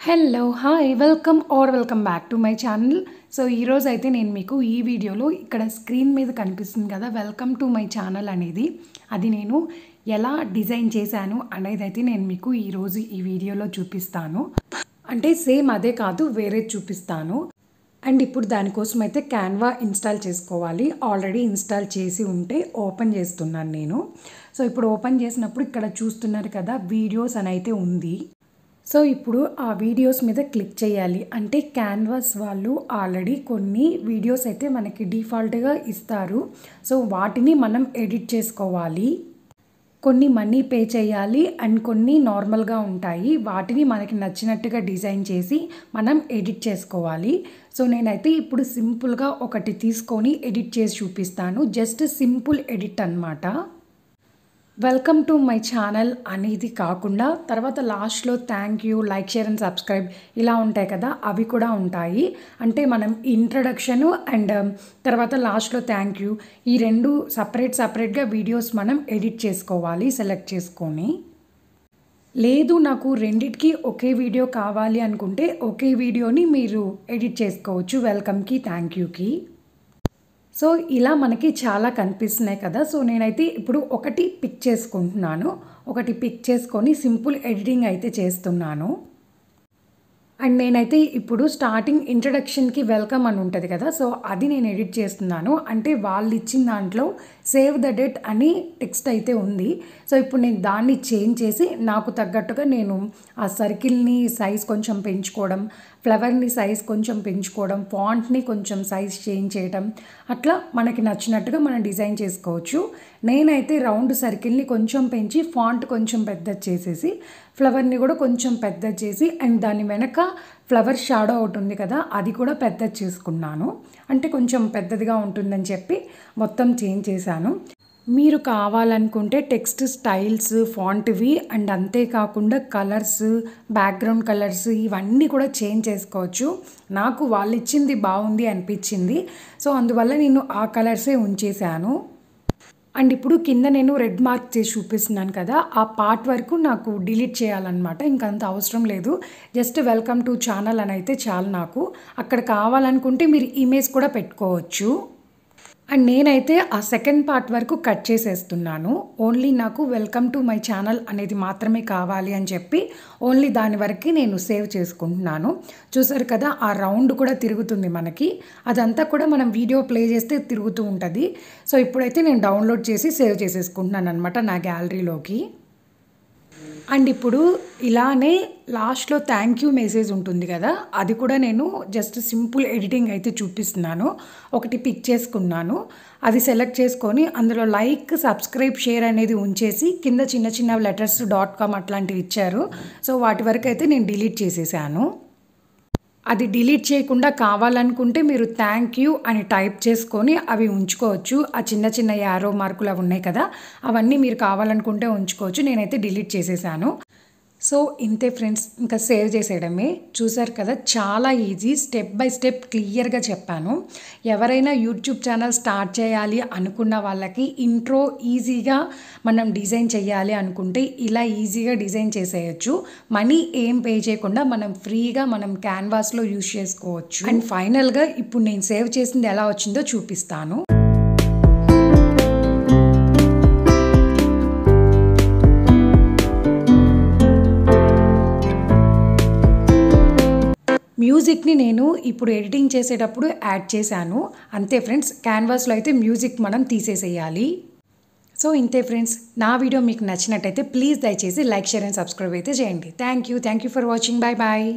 Hello hi welcome back to my channel. So ఈరోజు అయితే నేను మీకు ఈ వీడియోలో ఇక్కడ స్క్రీన్ మీద కనిపిస్తుంది కదా వెల్కమ్ టు మై ఛానల్ అనేది, అది నేను ఎలా డిజైన్ చేశాను అనేది అయితే నేను మీకు ఈరోజు ఈ వీడియోలో చూపిస్తాను. అంటే సేమ్ అదే కాదు, వేరే చూపిస్తాను. అండ్ ఇప్పుడు దానికోసం అయితే క్యాన్వా ఇన్స్టాల్ చేసుకోవాలి. ఆల్రెడీ ఇన్స్టాల్ చేసి ఉంటే ఓపెన్ చేస్తున్నాను నేను. సో ఇప్పుడు ఓపెన్ చేసినప్పుడు ఇక్కడ చూస్తున్నారు కదా వీడియోస్ అని అయితే ఉంది. సో ఇప్పుడు ఆ వీడియోస్ మీద క్లిక్ చేయాలి. అంటే క్యాన్వాస్ వాళ్ళు ఆల్రెడీ కొన్ని వీడియోస్ అయితే మనకి డిఫాల్ట్గా ఇస్తారు. సో వాటిని మనం ఎడిట్ చేసుకోవాలి. కొన్ని మనీ పే చేయాలి అండ్ కొన్ని నార్మల్గా ఉంటాయి. వాటిని మనకి నచ్చినట్టుగా డిజైన్ చేసి మనం ఎడిట్ చేసుకోవాలి. సో నేనైతే ఇప్పుడు సింపుల్గా ఒకటి తీసుకొని ఎడిట్ చేసి చూపిస్తాను. జస్ట్ సింపుల్ ఎడిట్ అన్నమాట. వెల్కమ్ టు మై ఛానల్ అనేది కాకుండా తర్వాత లాస్ట్లో thank you, like, share and subscribe ఇలా ఉంటాయి కదా, అవి కూడా ఉంటాయి. అంటే మనం ఇంట్రడక్షన్ అండ్ తర్వాత లాస్ట్లో థ్యాంక్ యూ, ఈ రెండు సపరేట్గా వీడియోస్ మనం ఎడిట్ చేసుకోవాలి సెలెక్ట్ చేసుకొని. లేదు నాకు రెండిటికి ఒకే వీడియో కావాలి అనుకుంటే ఒకే వీడియోని మీరు ఎడిట్ చేసుకోవచ్చు వెల్కమ్కి, థ్యాంక్ యూకి. సో ఇలా మనకి చాలా కనిపిస్తున్నాయి కదా. సో నేనైతే ఇప్పుడు ఒకటి పిక్ చేసుకుంటున్నాను. ఒకటి పిక్ చేసుకొని సింపుల్ ఎడిటింగ్ అయితే చేస్తున్నాను. అండ్ నేనైతే ఇప్పుడు స్టార్టింగ్ ఇంట్రడక్షన్కి వెల్కమ్ అని ఉంటుంది కదా, సో అది నేను ఎడిట్ చేస్తున్నాను. అంటే వాళ్ళు ఇచ్చిన దాంట్లో సేవ్ ద డేట్ అని టెక్స్ట్ అయితే ఉంది. సో ఇప్పుడు నేను దాన్ని చేంజ్ చేసి నాకు తగ్గట్టుగా నేను ఆ సర్కిల్ని సైజ్ కొంచెం పెంచుకోవడం, ఫ్లవర్ని సైజ్ కొంచెం పెంచుకోవడం, ఫాంట్ని కొంచెం సైజ్ చేంజ్ చేయడం, అట్లా మనకి నచ్చినట్టుగా మనం డిజైన్ చేసుకోవచ్చు. నేనైతే రౌండ్ సర్కిల్ని కొంచెం పెంచి ఫాంట్ కొంచెం పెద్ద చేసేసి ఫ్లవర్ని కూడా కొంచెం పెద్ద చేసి అండ్ దాని వెనక ఫ్లవర్ షాడో ఒకటి ఉంది కదా, అది కూడా పెద్ద చేసుకున్నాను. అంటే కొంచెం పెద్దదిగా ఉంటుందని చెప్పి మొత్తం చేంజ్ చేశాను. మీరు కావాలనుకుంటే టెక్స్ట్ స్టైల్స్, ఫాంట్వి అండ్ అంతేకాకుండా కలర్స్, బ్యాక్గ్రౌండ్ కలర్స్ ఇవన్నీ కూడా చేంజ్ చేసుకోవచ్చు. నాకు వాళ్ళు ఇచ్చింది బాగుంది అనిపించింది. సో అందువల్ల నేను ఆ కలర్సే ఉంచేశాను. అండ్ ఇప్పుడు కింద నేను రెడ్ మార్క్ చేసి చూపిస్తున్నాను కదా, ఆ పార్ట్ వరకు నాకు డిలీట్ చేయాలన్నమాట. ఇంకంత అవసరం లేదు. జస్ట్ వెల్కమ్ టు ఛానల్ అని అయితే చాలు నాకు. అక్కడ కావాలనుకుంటే మీరు ఇమేజ్ కూడా పెట్టుకోవచ్చు. అండ్ నేనైతే ఆ సెకండ్ పార్ట్ వరకు కట్ చేసేస్తున్నాను. ఓన్లీ నాకు వెల్కమ్ టు మై ఛానల్ అనేది మాత్రమే కావాలి అని చెప్పి ఓన్లీ దాని వరకు నేను సేవ్ చేసుకుంటున్నాను. చూసారు కదా ఆ రౌండ్ కూడా తిరుగుతుంది మనకి. అదంతా కూడా మనం వీడియో ప్లే చేస్తే తిరుగుతూ ఉంటుంది. సో ఇప్పుడైతే నేను డౌన్లోడ్ చేసి సేవ్ చేసేసుకుంటున్నాను అనమాట నా గ్యాలరీలోకి. అండ్ ఇప్పుడు ఇలానే లాస్ట్లో థ్యాంక్ యూ మెసేజ్ ఉంటుంది కదా, అది కూడా నేను జస్ట్ సింపుల్ ఎడిటింగ్ అయితే చూపిస్తున్నాను. ఒకటి పిక్ చేసుకున్నాను, అది సెలెక్ట్ చేసుకొని అందులో లైక్, సబ్స్క్రైబ్, షేర్ అనేది ఉంచేసి కింద చిన్న లెటర్స్ .com అట్లాంటివి ఇచ్చారు. సో వాటి వరకు అయితే నేను డిలీట్ చేసేసాను. అది డిలీట్ చేయకుండా కావాలనుకుంటే మీరు థ్యాంక్ యూ అని టైప్ చేసుకొని అవి ఉంచుకోవచ్చు. ఆ చిన్న యారో మార్కులు అవి ఉన్నాయి కదా, అవన్నీ మీరు కావాలనుకుంటే ఉంచుకోవచ్చు. నేనైతే డిలీట్ చేసేసాను. సో ఇంతే ఫ్రెండ్స్, ఇంకా సేవ్ చేసేయడమే. చూసారు కదా చాలా ఈజీ, స్టెప్ బై స్టెప్ క్లియర్గా చెప్పాను. ఎవరైనా యూట్యూబ్ ఛానల్ స్టార్ట్ చేయాలి అనుకున్న వాళ్ళకి ఇంట్రో ఈజీగా మనం డిజైన్ చేయాలి అనుకుంటే ఇలా ఈజీగా డిజైన్ చేసేయచ్చు. మనీ ఏం పే చేయకుండా మనం ఫ్రీగా మనం క్యాన్వాస్లో యూజ్ చేసుకోవచ్చు. అండ్ ఫైనల్గా ఇప్పుడు నేను సేవ్ చేసింది ఎలా వచ్చిందో చూపిస్తాను. మ్యూజిక్ని నేను ఇప్పుడు ఎడిటింగ్ చేసేటప్పుడు యాడ్ చేశాను. అంతే ఫ్రెండ్స్, క్యాన్వాస్లో అయితే మ్యూజిక్ మనం తీసేసేయాలి. సో ఇంతే ఫ్రెండ్స్, నా వీడియో మీకు నచ్చినట్టయితే ప్లీజ్ దయచేసి లైక్, షేర్ అండ్ సబ్స్క్రైబ్ అయితే చేయండి. Thank you for watching. Bye.